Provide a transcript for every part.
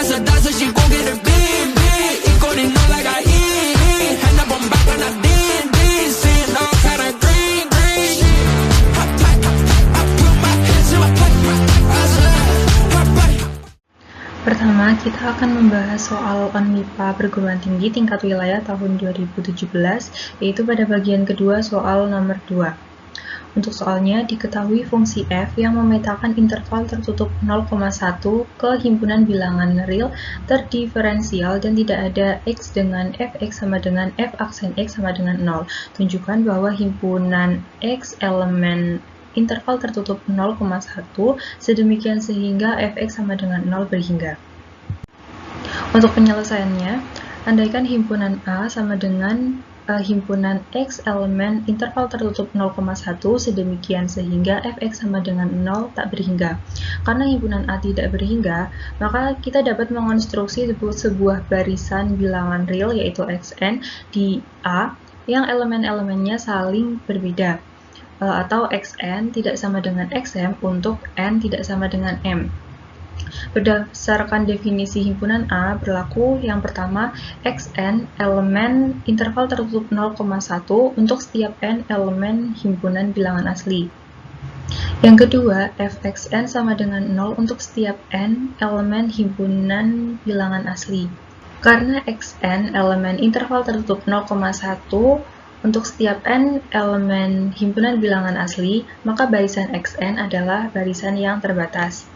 casa está, so she gon' get her beam. Y con it know like I eat. And up on back when I did. Seeing all kind of green. I put my hands in my pocket. I said, Pertama, kita akan membahas soal ONMIPA perguruan tinggi tingkat wilayah tahun 2017, yaitu pada bagian kedua soal nomor 2. Untuk soalnya, diketahui fungsi f yang memetakan interval tertutup 0,1 ke himpunan bilangan real terdiferensial dan tidak ada x dengan fx sama dengan f aksen x sama dengan 0. Tunjukkan bahwa himpunan x elemen interval tertutup 0,1 sedemikian sehingga fx sama dengan 0 berhingga. Untuk penyelesaiannya, andaikan himpunan A sama dengan himpunan x elemen interval tertutup 0,1 sedemikian sehingga fx sama dengan 0 tak berhingga. Karena himpunan A tidak berhingga, maka kita dapat mengonstruksi sebuah barisan bilangan real yaitu xn di A yang elemen-elemennya saling berbeda. Atau xn tidak sama dengan xm untuk n tidak sama dengan m. Berdasarkan definisi himpunan A, berlaku yang pertama, xn elemen interval tertutup 0,1 untuk setiap n elemen himpunan bilangan asli. Yang kedua, fxn sama dengan 0 untuk setiap n elemen himpunan bilangan asli. Karena xn elemen interval tertutup 0,1 untuk setiap n elemen himpunan bilangan asli, maka barisan xn adalah barisan yang terbatas.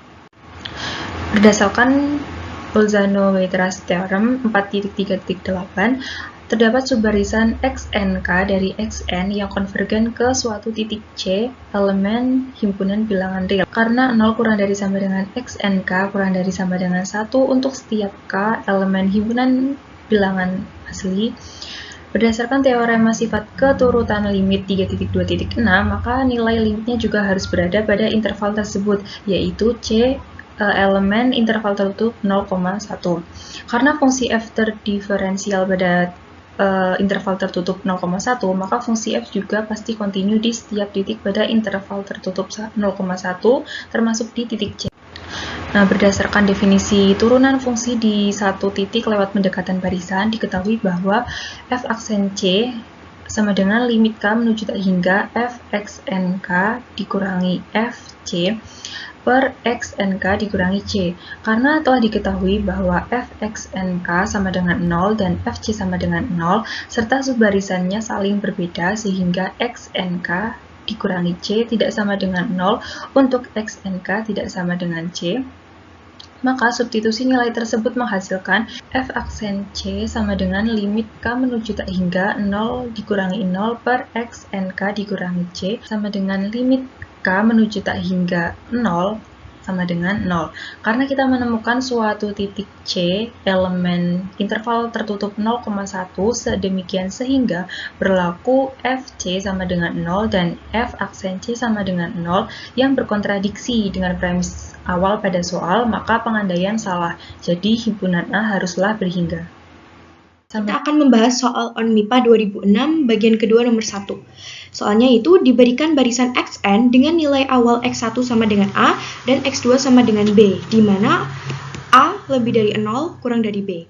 Berdasarkan Bolzano-Weierstrass Theorem 4.3.8, terdapat subbarisan xnk dari xn yang konvergen ke suatu titik c elemen himpunan bilangan real. Karena 0 kurang dari sama dengan xnk kurang dari sama dengan 1 untuk setiap k elemen himpunan bilangan asli, berdasarkan teorema sifat keturutan limit 3.2.6, maka nilai limitnya juga harus berada pada interval tersebut, yaitu c elemen interval tertutup 0,1. Karena fungsi f terdiferensial pada interval tertutup 0,1, maka fungsi f juga pasti kontinu di setiap titik pada interval tertutup 0,1, termasuk di titik c. Nah, berdasarkan definisi turunan fungsi di satu titik lewat pendekatan barisan, diketahui bahwa f aksen c sama dengan limit k menuju tak hingga f xnk dikurangi f c per xnk dikurangi c. Karena telah diketahui bahwa f xnk sama dengan 0 dan fc sama dengan 0, serta subbarisannya saling berbeda sehingga xnk dikurangi c tidak sama dengan 0 untuk xnk tidak sama dengan c, maka substitusi nilai tersebut menghasilkan f aksen c sama dengan limit k menuju tak hingga 0 dikurangi 0 per xnk dikurangi c sama dengan limit k menuju tak hingga 0 sama dengan 0. Karena kita menemukan suatu titik c elemen interval tertutup 0,1 sedemikian sehingga berlaku fc sama dengan 0 dan f aksen c sama dengan 0 yang berkontradiksi dengan premis awal pada soal, maka pengandaian salah. Jadi himpunan A haruslah berhingga. Kita akan membahas soal ONMIPA 2006 bagian kedua nomor 1. Soalnya itu diberikan barisan xn dengan nilai awal x1 sama dengan A dan x2 sama dengan B, di mana A lebih dari 0 kurang dari B.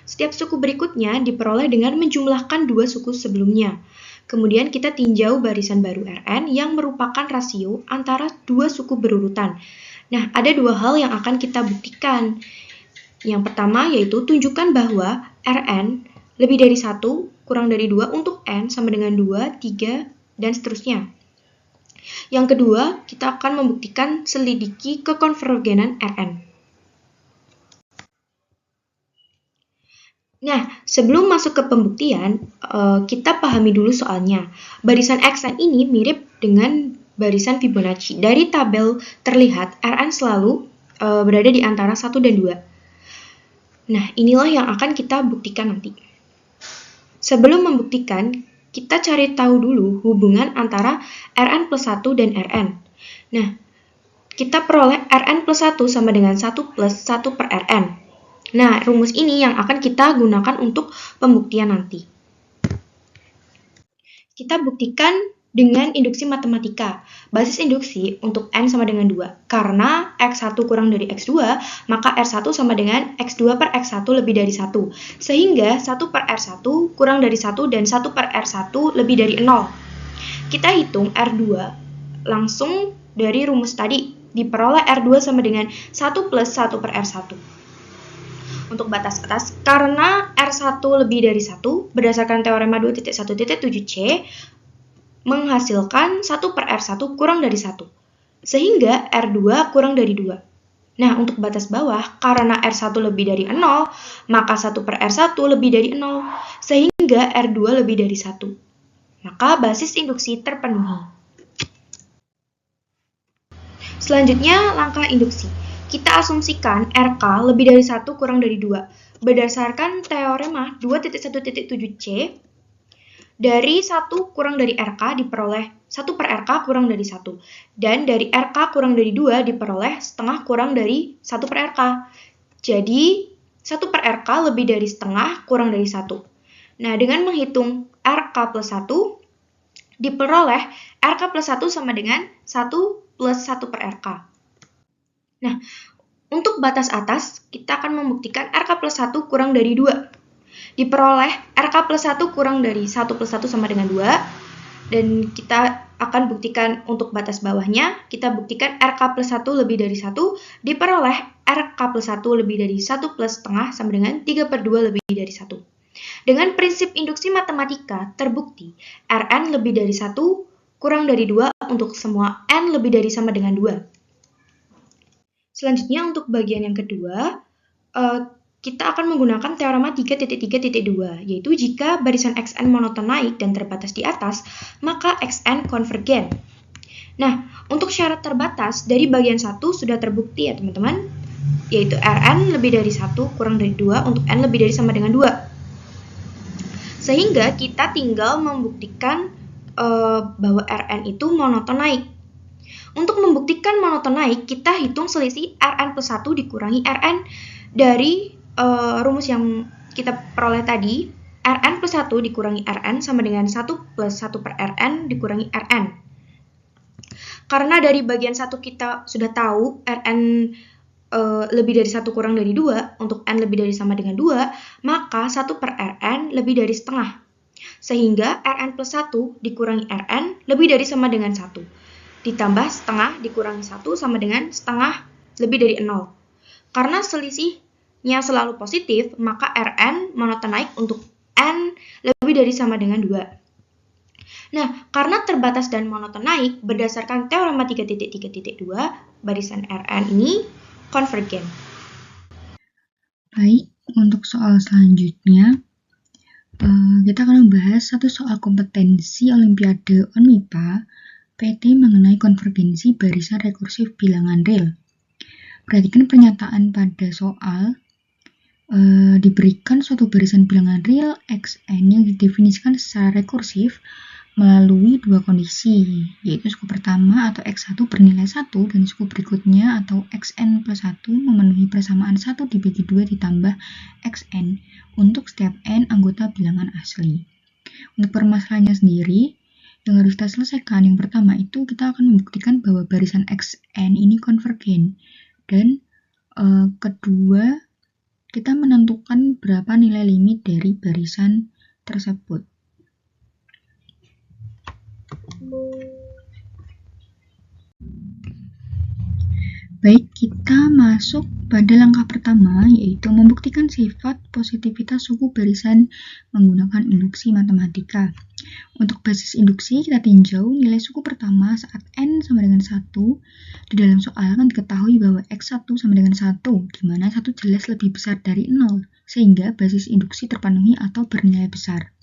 Setiap suku berikutnya diperoleh dengan menjumlahkan dua suku sebelumnya. Kemudian kita tinjau barisan baru Rn yang merupakan rasio antara dua suku berurutan. Nah, ada dua hal yang akan kita buktikan. Yang pertama yaitu tunjukkan bahwa Rn lebih dari 1 kurang dari 2 untuk n sama dengan 2, 3, dan seterusnya. Yang kedua, kita akan membuktikan selidiki kekonvergenan Rn. Nah, sebelum masuk ke pembuktian, kita pahami dulu soalnya. Barisan xn ini mirip dengan barisan Fibonacci. Dari tabel terlihat Rn selalu berada di antara 1 dan 2. Nah, inilah yang akan kita buktikan nanti. Sebelum membuktikan, kita cari tahu dulu hubungan antara Rn plus 1 dan Rn. Nah, kita peroleh Rn plus 1 sama dengan 1 plus 1 per Rn. Nah, rumus ini yang akan kita gunakan untuk pembuktian nanti. Kita buktikan dengan induksi matematika. Basis induksi untuk N sama dengan 2. Karena X1 kurang dari X2, maka R1 sama dengan X2 per X1 lebih dari 1. Sehingga 1 per R1 kurang dari 1 dan 1 per R1 lebih dari 0. Kita hitung R2 langsung dari rumus tadi. Diperoleh R2 sama dengan 1 plus 1 per R1. Untuk batas atas, karena R1 lebih dari 1, berdasarkan teorema 2.1.7c, menghasilkan 1 per R1 kurang dari 1. Sehingga R2 kurang dari 2. Nah, untuk batas bawah, karena R1 lebih dari 0, maka 1 per R1 lebih dari 0. Sehingga R2 lebih dari 1. Maka basis induksi terpenuhi. Selanjutnya, langkah induksi. Kita asumsikan RK lebih dari 1 kurang dari 2. Berdasarkan teorema 2.1.7c, dari 1 kurang dari RK diperoleh 1 per RK kurang dari 1. Dan dari RK kurang dari 2 diperoleh setengah kurang dari 1 per RK. Jadi, 1 per RK lebih dari setengah kurang dari 1. Nah, dengan menghitung RK plus 1, diperoleh RK plus 1 sama dengan 1 plus 1 per RK. Nah, untuk batas atas, kita akan membuktikan RK plus 1 kurang dari 2. Diperoleh RK plus 1 kurang dari 1 plus 1 sama dengan 2. Dan kita akan buktikan untuk batas bawahnya. Kita buktikan RK plus 1 lebih dari 1. Diperoleh RK plus 1 lebih dari 1 plus setengah sama dengan 3 per 2 lebih dari 1. Dengan prinsip induksi matematika, terbukti Rn lebih dari 1 kurang dari 2 untuk semua N lebih dari sama dengan 2. Selanjutnya untuk bagian yang kedua, kita akan menggunakan teorema 3.3.2, yaitu jika barisan Xn monoton naik dan terbatas di atas, maka Xn konvergen. Nah, untuk syarat terbatas dari bagian 1 sudah terbukti ya teman-teman, yaitu Rn lebih dari 1 kurang dari 2 untuk N lebih dari sama dengan 2. Sehingga kita tinggal membuktikan bahwa Rn itu monoton naik. Untuk membuktikan monoton naik, kita hitung selisih Rn plus 1 dikurangi Rn dari rumus yang kita peroleh tadi. Rn plus 1 dikurangi Rn sama dengan 1 plus 1 per Rn dikurangi Rn. Karena dari bagian 1 kita sudah tahu Rn lebih dari 1 kurang dari 2, untuk N lebih dari sama dengan 2, maka 1 per Rn lebih dari setengah. Sehingga Rn plus 1 dikurangi Rn lebih dari sama dengan 1. Ditambah setengah dikurangi 1 sama dengan setengah lebih dari 0. Karena selisihnya selalu positif, maka Rn monoton naik untuk N lebih dari sama dengan 2. Nah, karena terbatas dan monoton naik, berdasarkan teorema 3.3.2, barisan Rn ini konvergen. Baik, untuk soal selanjutnya, kita akan membahas satu soal kompetensi Olimpiade ONMIPA PT mengenai konvergensi barisan rekursif bilangan real. Perhatikan pernyataan pada soal, diberikan suatu barisan bilangan real Xn yang didefinisikan secara rekursif melalui dua kondisi, yaitu suku pertama atau X1 bernilai 1 dan suku berikutnya atau Xn plus 1 memenuhi persamaan 1 dibagi 2 ditambah Xn untuk setiap N anggota bilangan asli. Untuk permasalahannya sendiri, yang harus kita selesaikan, yang pertama itu kita akan membuktikan bahwa barisan Xn ini konvergen. Dan kedua, kita menentukan berapa nilai limit dari barisan tersebut. Baik, kita masuk pada langkah pertama, yaitu membuktikan sifat positivitas suku barisan menggunakan induksi matematika. Untuk basis induksi, kita tinjau nilai suku pertama saat N sama dengan 1. Di dalam soal kan diketahui bahwa X1 sama dengan 1, di mana 1 jelas lebih besar dari 0, sehingga basis induksi terpenuhi atau bernilai besar.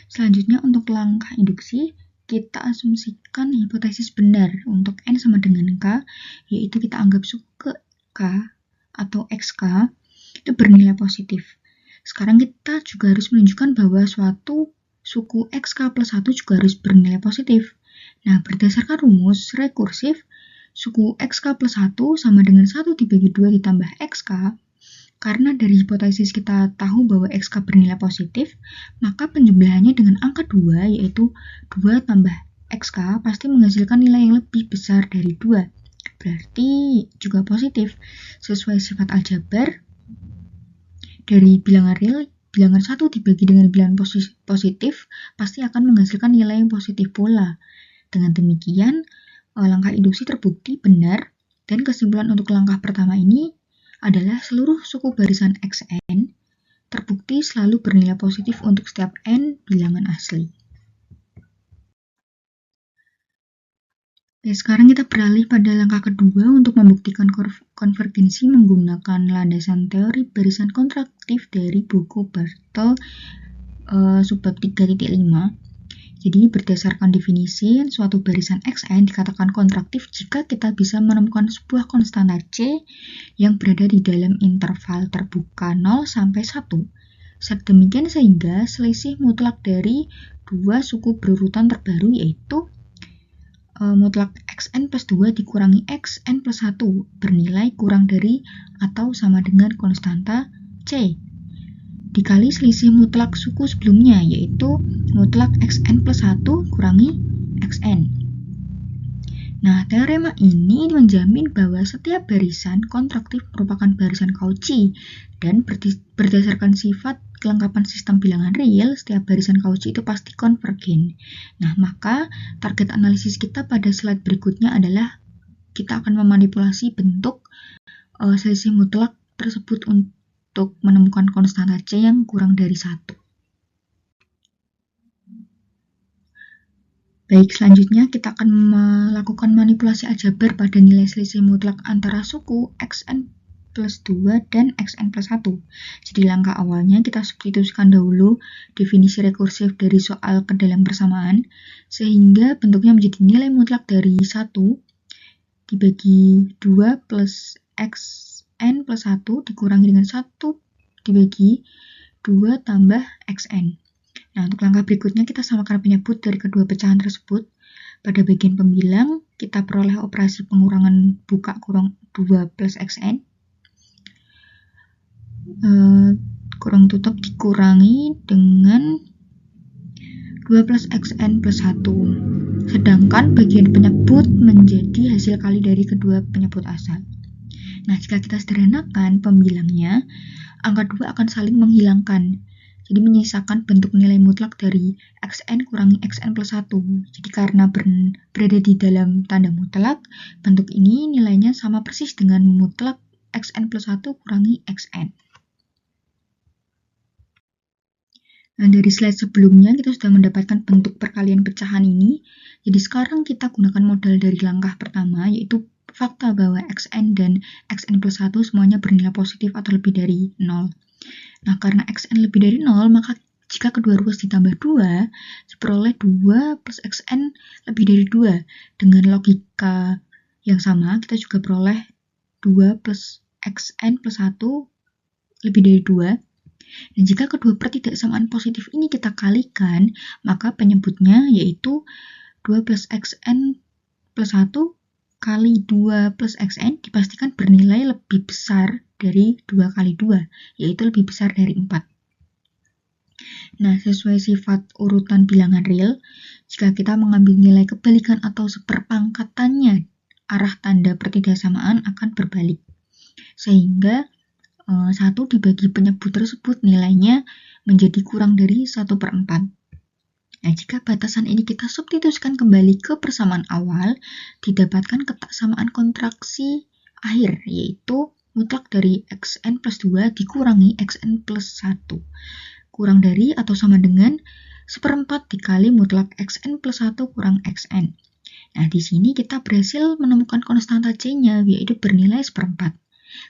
Selanjutnya, untuk langkah induksi, kita asumsikan hipotesis benar untuk N sama dengan K, yaitu kita anggap suku K atau XK itu bernilai positif. Sekarang kita juga harus menunjukkan bahwa suatu suku XK plus 1 juga harus bernilai positif. Nah, berdasarkan rumus rekursif, suku XK plus 1 sama dengan 1 dibagi 2 ditambah XK. Karena dari hipotesis kita tahu bahwa XK bernilai positif, maka penjumlahannya dengan angka 2, yaitu 2 tambah XK pasti menghasilkan nilai yang lebih besar dari 2. Berarti juga positif. Sesuai sifat aljabar, dari bilangan real, bilangan 1 dibagi dengan bilangan positif pasti akan menghasilkan nilai yang positif pula. Dengan demikian, langkah induksi terbukti benar, dan kesimpulan untuk langkah pertama ini adalah seluruh suku barisan Xn terbukti selalu bernilai positif untuk setiap n bilangan asli. Sekarang kita beralih pada langkah kedua untuk membuktikan konvergensi menggunakan landasan teori barisan kontraktif dari buku Bartel subbab 3.5. Jadi berdasarkan definisi, suatu barisan Xn dikatakan kontraktif jika kita bisa menemukan sebuah konstanta C yang berada di dalam interval terbuka 0 sampai 1. Sedemikian sehingga selisih mutlak dari dua suku berurutan terbaru yaitu mutlak Xn plus 2 dikurangi Xn plus 1 bernilai kurang dari atau sama dengan konstanta C dikali selisih mutlak suku sebelumnya yaitu mutlak Xn plus 1 kurangi Xn. Nah, teorema ini menjamin bahwa setiap barisan kontraktif merupakan barisan Cauchy dan berdasarkan sifat kelengkapan sistem bilangan real, setiap barisan Cauchy itu pasti konvergen. Nah, maka target analisis kita pada slide berikutnya adalah kita akan memanipulasi bentuk selisih mutlak tersebut untuk menemukan konstanta C yang kurang dari 1. Baik, selanjutnya kita akan melakukan manipulasi aljabar pada nilai selisih mutlak antara suku Xn plus 2 dan Xn plus 1. Jadi langkah awalnya kita substitusikan dahulu definisi rekursif dari soal ke dalam persamaan, sehingga bentuknya menjadi nilai mutlak dari 1 dibagi 2 plus Xn plus 1 dikurangi dengan 1 dibagi 2 tambah Xn. Nah, untuk langkah berikutnya kita samakan penyebut dari kedua pecahan tersebut. Pada bagian pembilang, kita peroleh operasi pengurangan buka kurang 2 plus Xn. Kurang tutup dikurangi dengan 2 plus Xn plus 1. Sedangkan bagian penyebut menjadi hasil kali dari kedua penyebut asal. Nah, jika kita sederhanakan pembilangnya, angka 2 akan saling menghilangkan. Jadi menyisakan bentuk nilai mutlak dari Xn kurangi Xn plus 1. Jadi karena berada di dalam tanda mutlak, bentuk ini nilainya sama persis dengan mutlak Xn plus 1 kurangi Xn. Nah, dari slide sebelumnya kita sudah mendapatkan bentuk perkalian pecahan ini. Jadi sekarang kita gunakan modal dari langkah pertama, yaitu fakta bahwa Xn dan Xn plus 1 semuanya bernilai positif atau lebih dari 0. Nah, karena Xn lebih dari 0, maka jika kedua ruas ditambah 2, diperoleh 2 plus Xn lebih dari 2. Dengan logika yang sama, kita juga peroleh 2 plus Xn plus 1 lebih dari 2. Dan jika kedua pertidaksamaan positif ini kita kalikan, maka penyebutnya yaitu 2 plus Xn plus 1 kali 2 plus Xn dipastikan bernilai lebih besar dari 2 kali 2, yaitu lebih besar dari 4. Nah, sesuai sifat urutan bilangan real, jika kita mengambil nilai kebalikan atau seperpangkatannya, arah tanda pertidaksamaan akan berbalik. Sehingga 1 dibagi penyebut tersebut nilainya menjadi kurang dari 1/4. Nah, jika batasan ini kita substitusikan kembali ke persamaan awal, didapatkan ketaksamaan kontraksi akhir, yaitu mutlak dari Xn plus 2 dikurangi Xn plus 1. Kurang dari atau sama dengan 1/4 dikali mutlak Xn plus 1 kurang Xn. Nah, di sini kita berhasil menemukan konstanta C-nya, yaitu bernilai 1/4.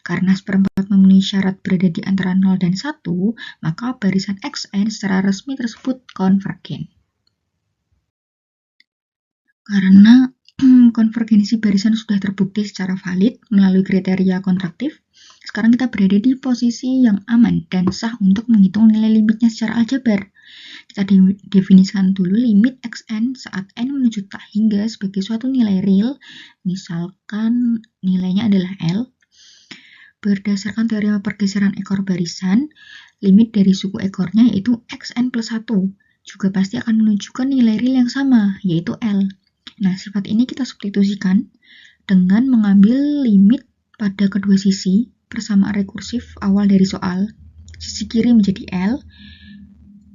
Karena 1/4 memenuhi syarat berada di antara 0 dan 1, maka barisan Xn secara resmi tersebut konvergen. Karena konvergensi barisan sudah terbukti secara valid melalui kriteria kontraktif, sekarang kita berada di posisi yang aman dan sah untuk menghitung nilai limitnya secara aljabar. Kita definisikan dulu limit Xn saat n menuju tak hingga sebagai suatu nilai real, misalkan nilainya adalah L. Berdasarkan teorema pergeseran ekor barisan, limit dari suku ekornya yaitu Xn plus 1. juga pasti akan menunjukkan nilai real yang sama, yaitu L. Nah, sifat ini kita substitusikan dengan mengambil limit pada kedua sisi persamaan rekursif awal dari soal. Sisi kiri menjadi L,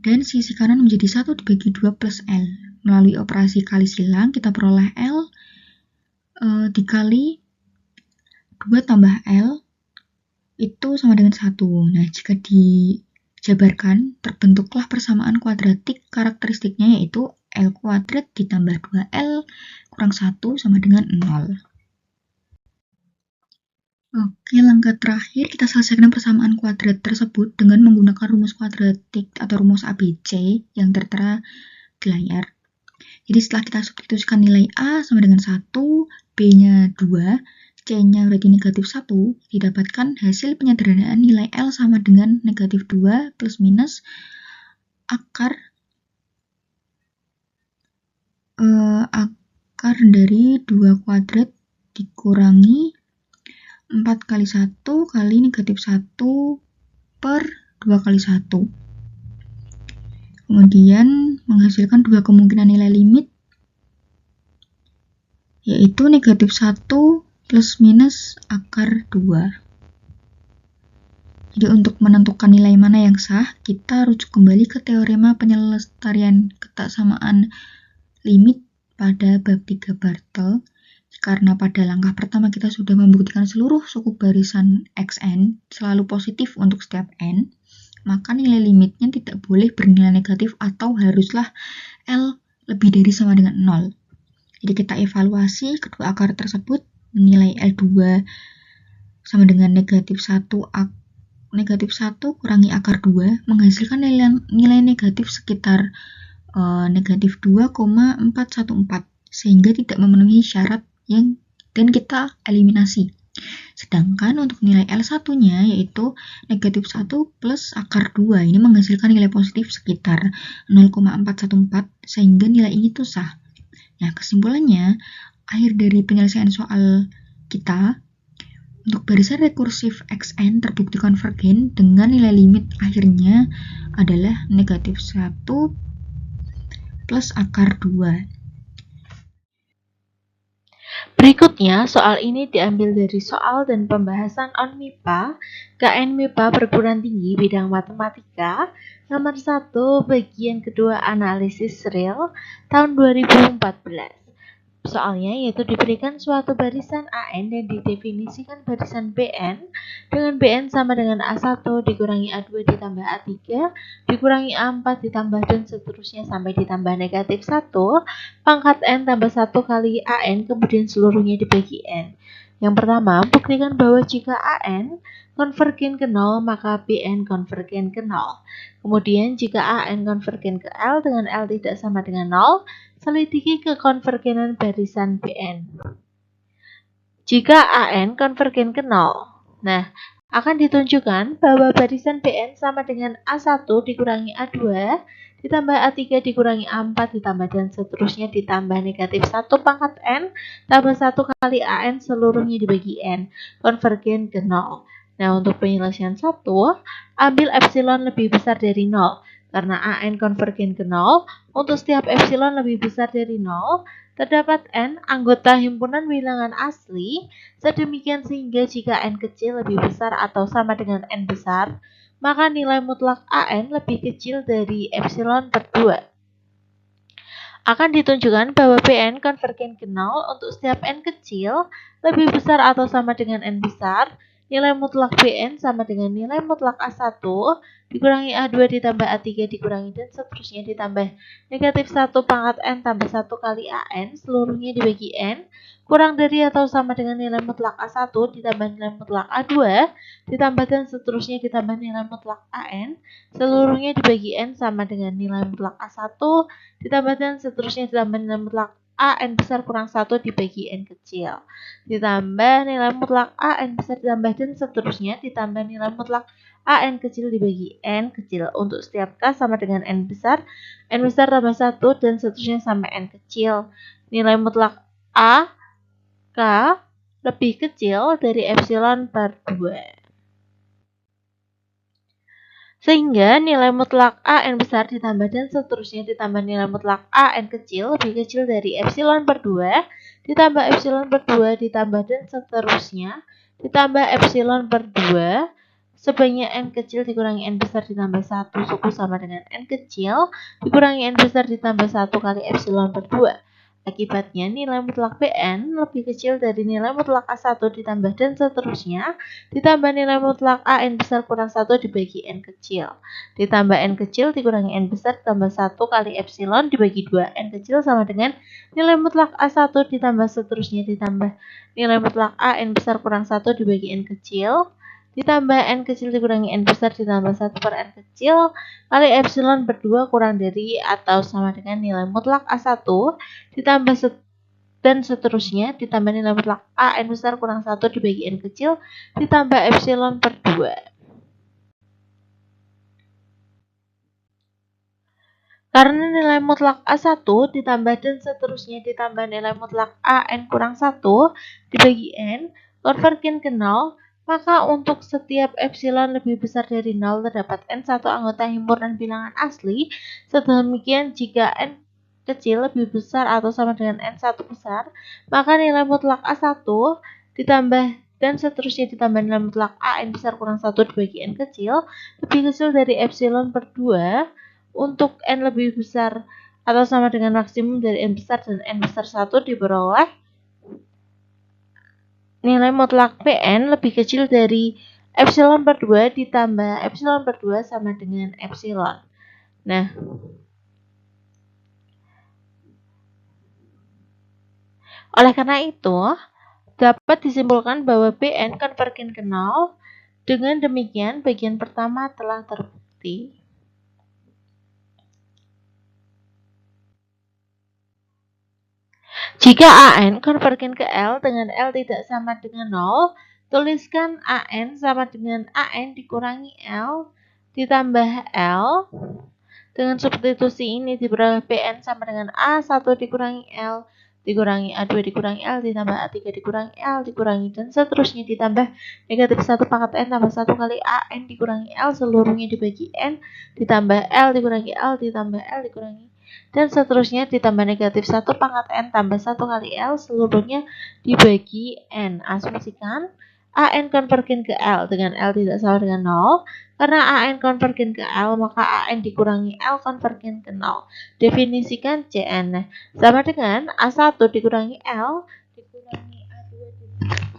dan sisi kanan menjadi 1 dibagi 2 plus L. Melalui operasi kali silang, kita peroleh L dikali 2 tambah L itu sama dengan 1. Nah, jika dijabarkan, terbentuklah persamaan kuadratik karakteristiknya, yaitu L kuadrat ditambah 2L kurang 1 sama dengan 0. Oke, langkah terakhir kita selesaikan persamaan kuadrat tersebut dengan menggunakan rumus kuadratik atau rumus ABC yang tertera di layar. Jadi setelah kita substitusikan nilai A sama dengan 1, B-nya 2, C-nya berarti negatif 1, didapatkan hasil penyederhanaan nilai L sama dengan negatif 2 plus minus akar dari 2 kuadrat dikurangi 4 kali 1 kali negatif 1 per 2 kali 1. Kemudian menghasilkan dua kemungkinan nilai limit, yaitu negatif 1 plus minus akar 2. Jadi untuk menentukan nilai mana yang sah, kita rujuk kembali ke teorema penyelesaian ketaksamaan limit pada bab 3 Bartel. Karena pada langkah pertama kita sudah membuktikan seluruh suku barisan Xn selalu positif untuk setiap n, maka nilai limitnya tidak boleh bernilai negatif atau haruslah L lebih dari sama dengan 0. Jadi kita evaluasi kedua akar tersebut, nilai L2 sama dengan negatif 1 kurangi akar 2 menghasilkan nilai negatif sekitar negatif 2,414 sehingga tidak memenuhi syarat dan kita eliminasi. Sedangkan untuk nilai L1-nya yaitu negatif 1 plus akar 2 ini menghasilkan nilai positif sekitar 0,414 sehingga nilai ini tuh sah. Nah, kesimpulannya, akhir dari penyelesaian soal kita, untuk barisan rekursif Xn terbukti konvergen dengan nilai limit akhirnya adalah negatif 1 plus akar 2. Berikutnya, soal ini diambil dari soal dan pembahasan ONMIPA, KN MIPA perguruan tinggi bidang matematika, nomor 1, bagian kedua analisis real, tahun 2014. Soalnya yaitu diberikan suatu barisan AN dan didefinisikan barisan BN dengan BN sama dengan A1 dikurangi A2 ditambah A3 dikurangi A4 ditambah dan seterusnya sampai ditambah negatif 1 pangkat N tambah 1 kali AN kemudian seluruhnya dibagi N. Yang pertama, buktikan bahwa jika AN konvergen ke 0 maka BN konvergen ke 0. Kemudian jika AN konvergen ke L dengan L tidak sama dengan 0, selidiki kekonvergenan barisan BN. Jika AN konvergen ke 0, nah akan ditunjukkan bahwa barisan BN sama dengan A1 dikurangi A2 ditambah A3 dikurangi A4 ditambah dan seterusnya ditambah negatif 1 pangkat N tambah 1 kali AN seluruhnya dibagi N, konvergen ke 0. Nah, untuk penyelesaian 1, ambil epsilon lebih besar dari 0. Karena AN konvergen ke 0, untuk setiap epsilon lebih besar dari 0, terdapat N anggota himpunan bilangan asli, sedemikian sehingga jika N kecil lebih besar atau sama dengan N besar, maka nilai mutlak AN lebih kecil dari epsilon per 2. Akan ditunjukkan bahwa BN konvergen ke 0 untuk setiap N kecil lebih besar atau sama dengan N besar, nilai mutlak BN sama dengan nilai mutlak A1 dikurangi A2 ditambah A3 dikurangi dan seterusnya ditambah negatif 1 pangkat N tambah 1 kali AN seluruhnya dibagi N kurang dari atau sama dengan nilai mutlak A1 ditambah nilai mutlak A2 ditambah dan seterusnya ditambah nilai mutlak AN seluruhnya dibagi N sama dengan nilai mutlak A1 ditambah dan seterusnya ditambah nilai mutlak AN besar kurang 1 dibagi N kecil ditambah nilai mutlak AN besar ditambah dan seterusnya ditambah nilai mutlak AN kecil dibagi N kecil untuk setiap K sama dengan N besar tambah 1 dan seterusnya sampai N kecil. Nilai mutlak A, K lebih kecil dari epsilon per 2. Sehingga nilai mutlak a n besar ditambah dan seterusnya ditambah nilai mutlak a n kecil lebih kecil dari epsilon per 2 ditambah epsilon per 2 ditambah dan seterusnya ditambah epsilon per 2 sebanyak n kecil dikurangi n besar ditambah 1 suku sama dengan n kecil dikurangi n besar ditambah 1 kali epsilon per 2. Akibatnya nilai mutlak Bn lebih kecil dari nilai mutlak A1 ditambah dan seterusnya ditambah nilai mutlak An besar kurang 1 dibagi n kecil ditambah n kecil dikurangi n besar ditambah 1 kali epsilon dibagi 2 n kecil sama dengan nilai mutlak A1 ditambah seterusnya ditambah nilai mutlak An besar kurang 1 dibagi n kecil ditambah n kecil dikurangi n besar ditambah 1 per n kecil kali epsilon per 2 kurang dari atau sama dengan nilai mutlak A1 ditambah dan seterusnya ditambah nilai mutlak An besar kurang 1 dibagi n kecil ditambah epsilon per 2. Karena nilai mutlak A1 ditambah dan seterusnya ditambah nilai mutlak An kurang 1 dibagi n konvergen ke 0, maka untuk setiap epsilon lebih besar dari 0 terdapat n1 anggota himpunan bilangan asli. Sedemikian jika n kecil lebih besar atau sama dengan n1 besar, maka nilai mutlak A1 ditambah dan seterusnya ditambah nilai mutlak An besar kurang 1 dibagi n kecil lebih kecil dari epsilon per 2 untuk n lebih besar atau sama dengan maksimum dari n besar dan n besar 1 diperoleh nilai mutlak Pn lebih kecil dari epsilon per 2 ditambah epsilon per 2 sama dengan epsilon. Nah, oleh karena itu, dapat disimpulkan bahwa Bn konvergen ke 0. Dengan demikian, bagian pertama telah terbukti. Jika An konvergen ke L dengan L tidak sama dengan 0, tuliskan An sama dengan An dikurangi L ditambah L. Dengan substitusi ini diperoleh Bn sama dengan A1 dikurangi L dikurangi A2 dikurangi L ditambah A3 dikurangi L dikurangi dan seterusnya ditambah negatif 1 pangkat N tambah 1 kali An dikurangi L seluruhnya dibagi N ditambah L dikurangi L ditambah L dikurangi dan seterusnya ditambah negatif 1 pangkat N tambah 1 kali L seluruhnya dibagi N. Asumsikan An konvergen ke L dengan L tidak sama dengan 0. Karena An konvergen ke L, maka An dikurangi L konvergen ke 0. Definisikan Cn sama dengan A1 dikurangi L dikurangi A2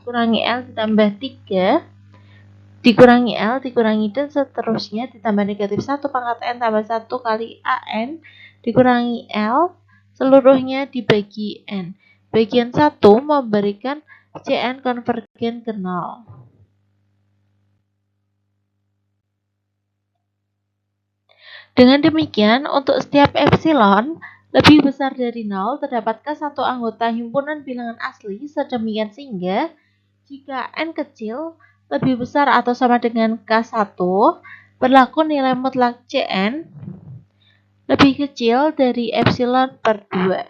dikurangi L ditambah 3 dikurangi L dikurangi dan seterusnya ditambah negatif 1 pangkat N tambah 1 kali An dikurangi L seluruhnya dibagi N. Bagian 1 memberikan Cn konvergen ke 0. Dengan demikian, untuk setiap epsilon lebih besar dari 0, terdapatkah satu anggota himpunan bilangan asli sedemikian sehingga jika n kecil lebih besar atau sama dengan K1, berlaku nilai mutlak Cn lebih kecil dari epsilon per 2.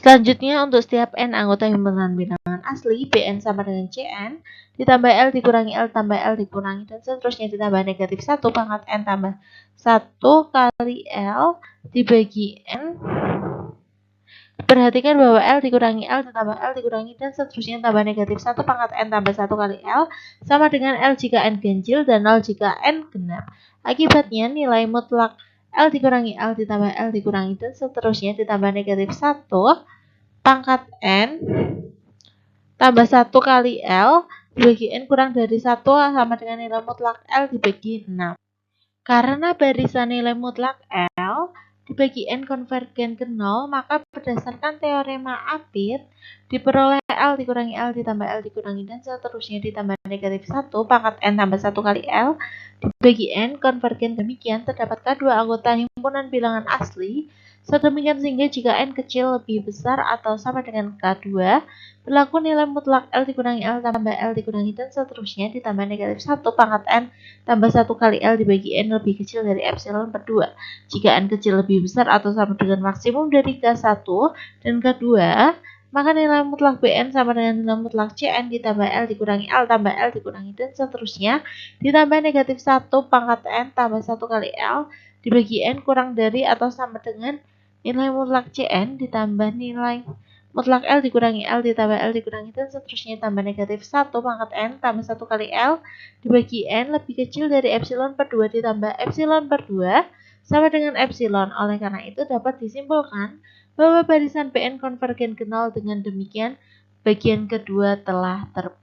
Selanjutnya, untuk setiap n anggota himpunan bilangan asli, Bn sama dengan Cn, ditambah L dikurangi L tambah L dikurangi, dan seterusnya ditambah negatif 1 pangkat N tambah 1 kali L dibagi N. Perhatikan bahwa L dikurangi L ditambah L dikurangi, dan seterusnya tambah negatif 1 pangkat N tambah 1 kali L sama dengan L jika N ganjil dan 0 jika N genap. Akibatnya, nilai mutlak L dikurangi L ditambah L dikurangi dan seterusnya ditambah negatif 1 pangkat N tambah 1 kali L dibagi N kurang dari 1 sama dengan nilai mutlak L dibagi 6. Karena barisan nilai mutlak L dibagi N konvergen ke 0, maka berdasarkan teorema Apit diperoleh L dikurangi L ditambah L dikurangi dan seterusnya ditambah negatif 1 pangkat N tambah 1 kali L dibagi N konvergen. Demikian terdapatkah dua anggota himpunan bilangan asli sedemikian sehingga jika N kecil lebih besar atau sama dengan K2, berlaku nilai mutlak L dikurangi L tambah L dikurangi dan seterusnya ditambah negatif 1 pangkat N tambah 1 kali L dibagi N lebih kecil dari epsilon per 2. Jika N kecil lebih besar atau sama dengan maksimum dari K1 dan K2, maka nilai mutlak Bn sama dengan nilai mutlak Cn ditambah L dikurangi L tambah L dikurangi dan seterusnya ditambah negatif 1 pangkat N tambah 1 kali L dibagi N kurang dari atau sama dengan nilai mutlak Cn ditambah nilai mutlak L dikurangi L ditambah L dikurangi dan seterusnya tambah negatif 1 pangkat N tambah 1 kali L dibagi N lebih kecil dari epsilon per 2 ditambah epsilon per 2 sama dengan epsilon. Oleh karena itu dapat disimpulkan bahwa barisan Bn konvergen ke 0. Dengan demikian bagian kedua telah terpenuhi.